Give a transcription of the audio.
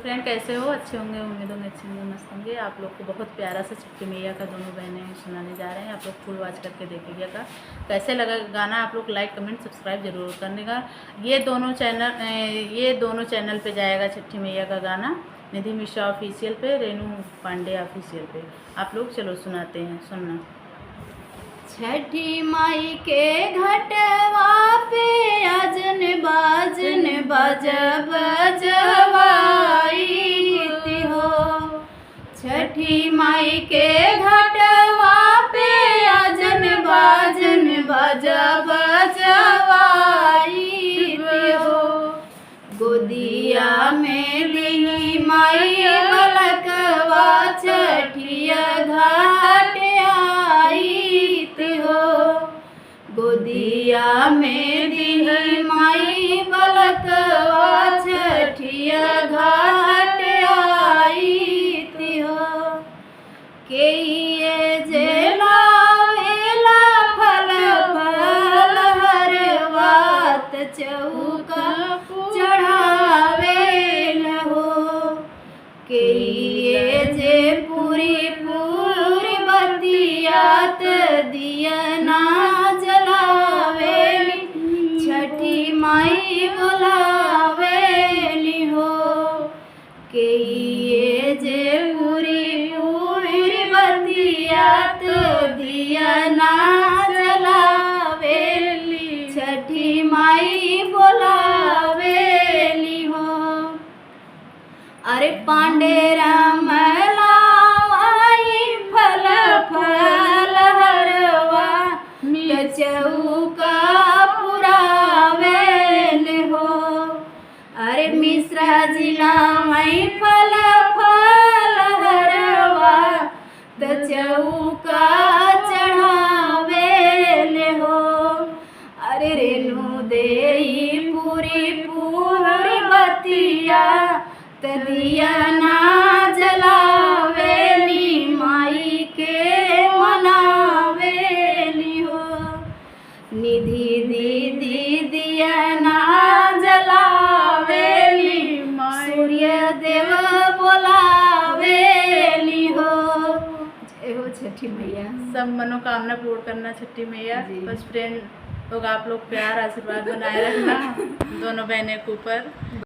Friend कैसे हो? अच्छे होंगे, उम्मीद होंगे अच्छे होंगे, मस्त होंगे। आप लोग को बहुत प्यारा सा छठी मैया का दोनों बहनें सुनाने जा रहे हैं। आप लोग फुल वॉच करके देखिएगा। कैसे लगा गाना आप लोग लाइक कमेंट सब्सक्राइब जरूर करने का। ये दोनों चैनल पे जाएगा छठी मैया का गाना, निधि मिश्रा ऑफिशियल पे, रेनू पांडे ऑफिशियल पे। आप लोग चलो सुनाते हैं, सुनना। छठी माई के घटवा पे अजन बाजन बजब बजवाई हो। छठी माई के घटवा पे अजन बाजन बजब बजवाई हो। गोदिया में ली माई बलकवा छठिया घाट गोदिया में दी माई बलकवा छठिया घाट आई हो। के ये जेला वेला फल फल हर बात चौका चढ़ावे हो। के ये जे पूरी पूरी बतियात दिया ना छठी माई बोलावेली हो। के ये जे पूरी पूरी बतियात दिया ना जलावेली छठी माई बोलावेली हो। अरे पांडे राम लावाई फल फल हरवा चौका मिश्रा जिला मई फल फल हरवा चौका चढ़ावेल हो। अरे रेणु देई पूरी पूरी बतिया दिया ना जलावेली माई के मनावेली हो। निधि दीदी दिया ना सूर्य देव बोलावेली हो। जय हो छठी मैया। सब मनोकामना पूर्ण करना छठी मैया। बस फ्रेंड लोग आप लोग प्यार आशीर्वाद बनाए रखना दोनों बहनें के ऊपर।